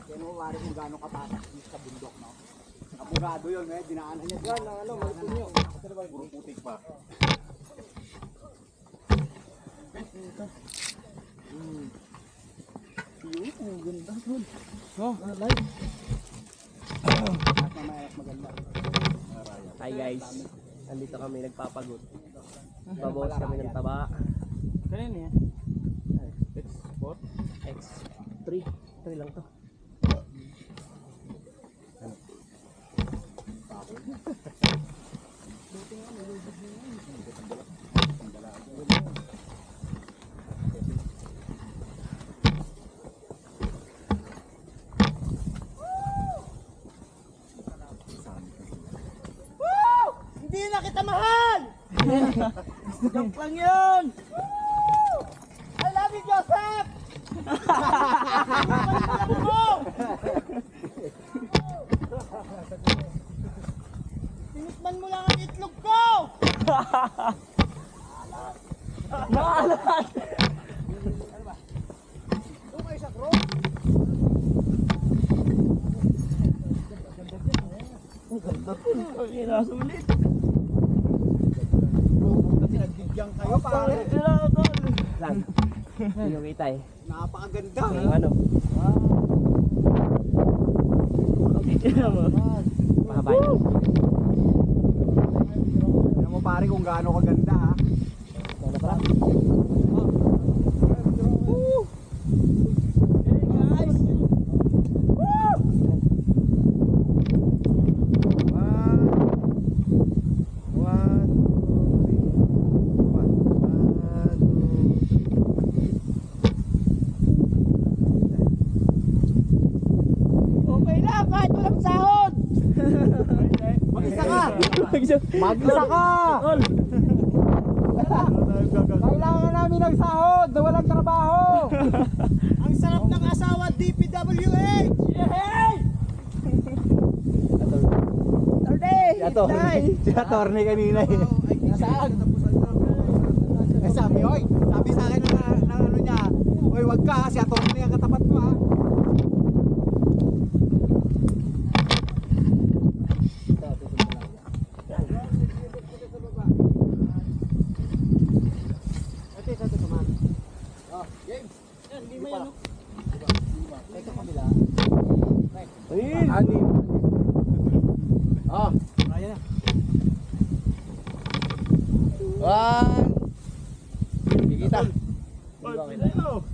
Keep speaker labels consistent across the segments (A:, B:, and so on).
A: Yan mo, wari kung gano'ng katatak sa bundok, no? Abogado yun, dinaanan niya. Yan, ano, malipon nyo. Puro putik pa. Yun, ang ganda doon. Oh, live. At mamaya maganda.
B: Hi guys, nandito kami nagpapagod. Babawas kami ng taba.
A: Kanina yan? X4?
B: X3. 3 lang to.
A: Hindi na kita mahal! Joke lang yun! I love you, Joseph! Tinikman mo lang ang itlog ko!
B: Maalat!
A: Doon kayo sa crow?
B: Ang ganda po. Ang inasulit.
A: Pinagbigyan kayo pare.
B: Lang. Sino kita eh?
A: Napakaganda.
B: Ano? Tingnan mo. Mahaba yun.
A: Tingnan mo pare kung gaano kaganda ha.
B: Ano pa?
A: Okay lang kahit walang sahod. Mag-isa ka. Mag-isa ka. Kailangan namin ng sahod na walang trabaho. Ang sarap ng asawa DPWH. Yay! Si attorney kanina eh. Nasaan? Eh sabi, oy, sabi sa akin ng ano niya, oy wag ka, si attorney ang katapat mo ha. Anim. Oh, ayan na. One. Kikita.
B: Oy, pinay mo.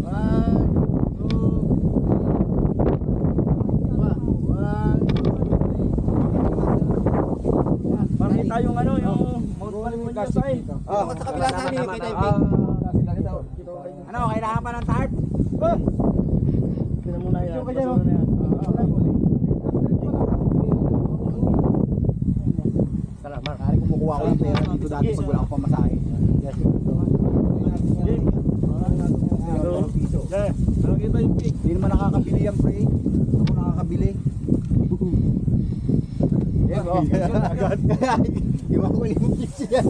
A: 1, 2, 3.
B: Parang tayong ano, yung Mount Palimonyo sa eh.
A: Oh, sa kabila sa amin kita yung pig. Ano, kailangan pa ng tarp?
B: Tingnan muna yan.
A: Yung kanya,
B: Basta na yan.
A: Tara, Mark, kari kumukuha ko yung pera dito dati pag wala akong pamasahe. Yes.
B: Yeah, parang kita yung pig.
A: Hindi naman nakakabili yan, pre. Ako nakakabili. Yes, oh. Agad. Iwan ko yung pig siya.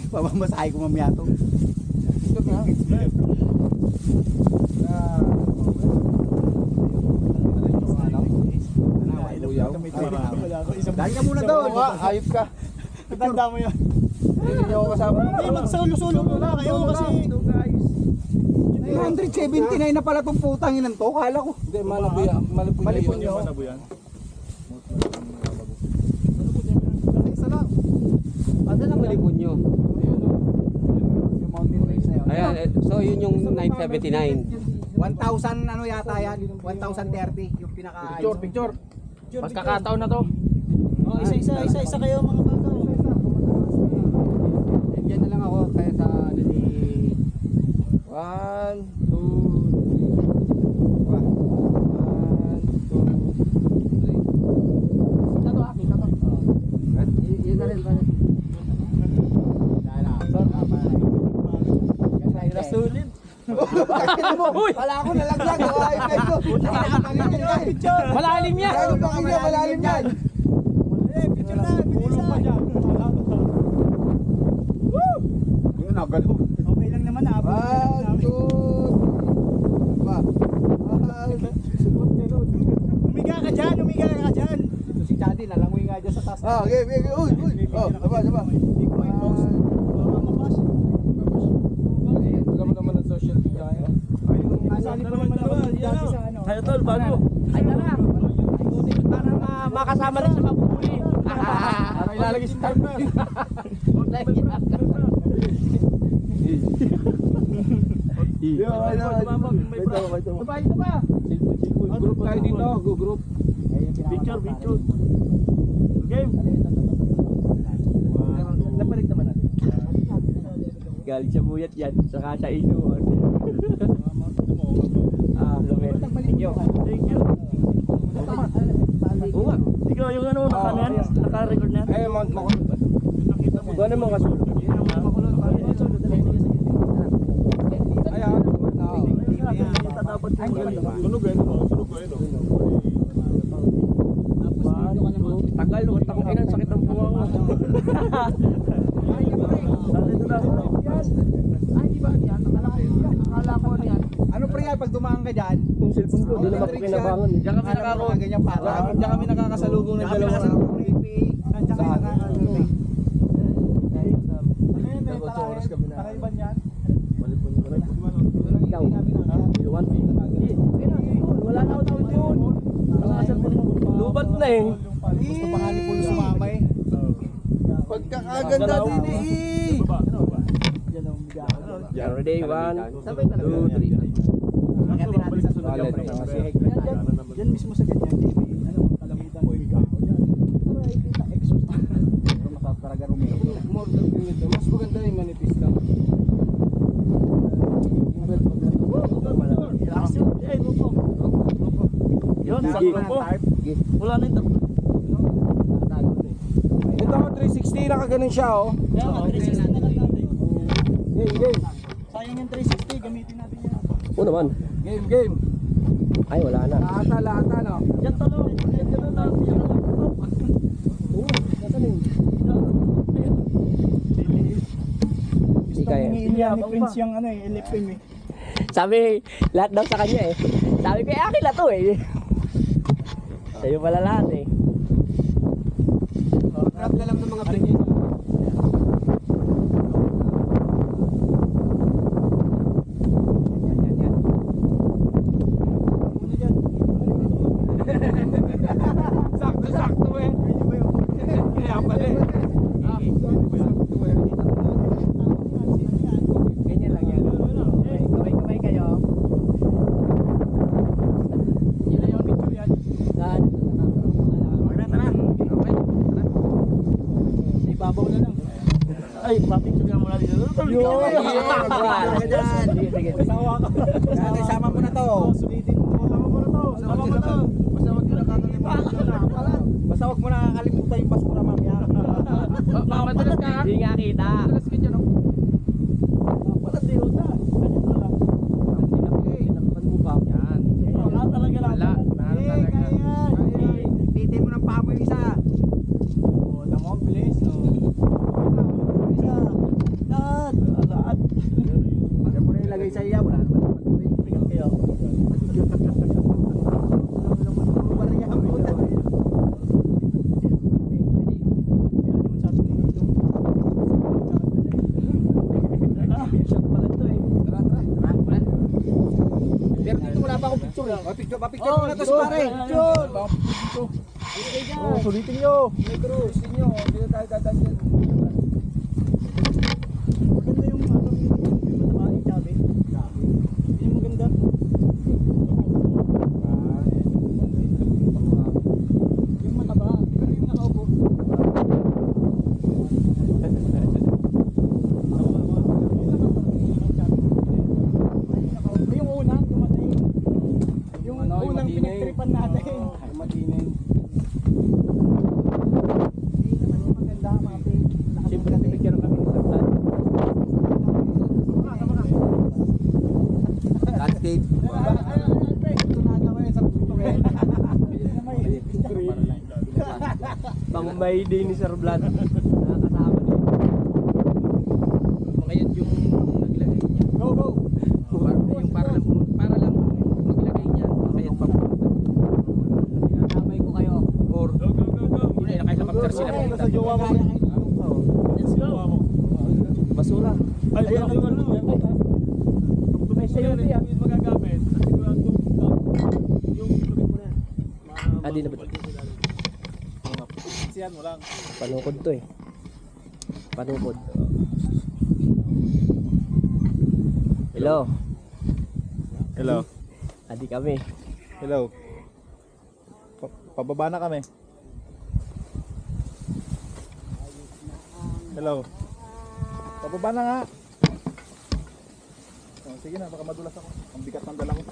A: Pamamasahe ko mamaya to. Ito na. Dahil ka muna doon. Ayop ka.
B: Tanda mo yun.
A: Hindi ako kasama.
B: Hindi, magsulo-sulo muna kayo kasi
A: 179 na pala itong putang inan to. Kala ko.
C: Hindi, malipon nyo.
B: Manabuyan.
A: Isa lang.
C: Ano lang malipon nyo?
A: Yung mountain range na yun.
C: Ayan, so yun yung 979.
A: 1,000 ano yata yan? 1,030 yung pinaka...
B: Picture.
C: Magkakataon na to.
B: Oh, isa kayo mga bata.
C: Diyan na lang ako kaya sa ano ni 1, 2, 3. 1, 2, 3. Ito akin, ito. Yun na rin.
B: Sulit.
A: Wala ako nalaglag.
B: Malalim yan.
A: Malalim yan. Picture na.
B: Tulong pa dyan.
A: Yun, nagano.
B: Okay lang naman ah.
A: dito sa taas.
D: Ah, game. Uy. Oh, daba.
A: Hindi ko may post. Baka mabas.
D: Alam mo naman ang social media ngayon.
A: Nasali pa naman ako dati sa ano.
B: Ay, tol, bago. Ay, tara. Para makasama rin sa mabubuli.
D: Para ilalagay sa timer.
C: Ito ba?
D: Group tayo dito, go group.
B: Picture. Game.
C: Napalik naman natin.
B: Galing sa buyat yan, saka sa inuan. Lumit. Thank you. Oo nga. Ikaw yung ano, naka-record na yan?
D: Eh, makulot ba?
B: Ano mo kasulog?
D: Ayan.
B: Sunog eh, tagal, takong inan, sakit ang buwang.
A: Ano pre yan, pag dumaan ka dyan,
B: Yung cellphone ko, di na mapakinabangan. Diyan kami
A: nakakaroon. Ganyan pa.
D: Diyan kami nakakasalubong ng dalawa.
A: Saan?
D: Oras kami na.
A: Takaiban yan.
B: Ikaw. Iwan. Wala na ako tawid yun. Lubat na eh.
A: Gusto pa nga ni Paul sumama eh.
D: Pagkakaganda din eh.
B: Ready, 1, 2, 3.
A: Pagkatin natin sa sunod yung pre. Yan mismo sa ganyan. Ano, kalamitan mo ikaw. Para ikita exhaust. Pero makakaraga rumero.
D: More than ganito. Mas maganda yung manipis lang.
B: Yun, sakto po. Wala na ito.
D: Ito ako 360, nakaganon siya oh.
A: Kaya nga, 360 na lang natin.
D: Game.
A: Sayang yung 360, gamitin natin yan.
B: Oo naman.
D: Game.
B: Ay, wala na.
D: Lahata no.
B: Yan talo. Yan na. Oo, nasaan yun? Hindi kaya.
A: Iniilan ni Prince yung ano eh, LFM eh.
B: Sabi, lahat daw sa kanya eh. Sabi ko, akin na to eh. Sa'yo pala lahat eh.
A: Crap na lang ng mga Prince.
D: Sakto eh. Kaya pala eh.
B: Ganyan lang yan. Kamay kayo.
A: Yun na yung picture yan.
B: Saan?
A: Tara. Sa ibabaw na lang.
B: Ay, papicture nga muna dito. Sige.
A: Sawa ka. Dati, sama mo na to. Sulitin mo. Sama mo na to. Sama mo na to. Basta wag nyo nakakalimutan. Basta wag mo nakakalimutan yung basura mamaya.
D: Madalas ka.
B: Hindi nga kita.
D: Madalas ka dyan oh.
A: Wala tayo na. Ganito lang.
B: Sinapakan mo pa. Yan.
A: Wala talaga lang.
D: Wala talaga.
A: Pitin mo ng paa mo yung isa. Oo, alam mo, bilis. Isa. Lahat. Lahat. Diyan mo na ilagay sa iya. Wala naman naman. Tingnan kayo.
D: Pero dito wala pa akong picture eh.
A: Papicture mo na to si pare. Picture. Oh, sulitin nyo.
D: Negros, inyo. Dito tayo dadagyan.
A: Maganda yung ano, yung mataba, yung chabi. Yung maganda. Yung mataba, pero yung nakaupo. Yung unang dumating. Yung unang pinagtripan natin.
D: Matinin.
A: Hindi naman yung maganda, mapi.
B: Siyempre, picture kami ng saklan.
D: Landscape.
A: Tunada ko yun sa puto ko yun.
B: Pangumay din ni Sir Vlad. Nakakasama din.
D: Makayat yung naglagay niya.
A: Go, go!
D: Yung para lang maglagay niya. Makayat pa.
A: Kamay ko kayo.
D: Or, yun ay nakay sa pagkat
A: jowa mo.
B: Let's go. Basura.
A: Ay,
B: Ayun,
A: yung ano.
B: May sayo di ah.
A: Yung magagamit. Yung tubig mo na yan.
B: Ah, di na ba?
A: Siyan mo lang.
B: Panukod to eh. Panukod. Hello.
A: Hello.
B: Adi kami.
A: Hello. Pababa na kami. Hello. Pababa na nga. Oh, sige na, baka madulas ako. Ang bigat ng dala ko.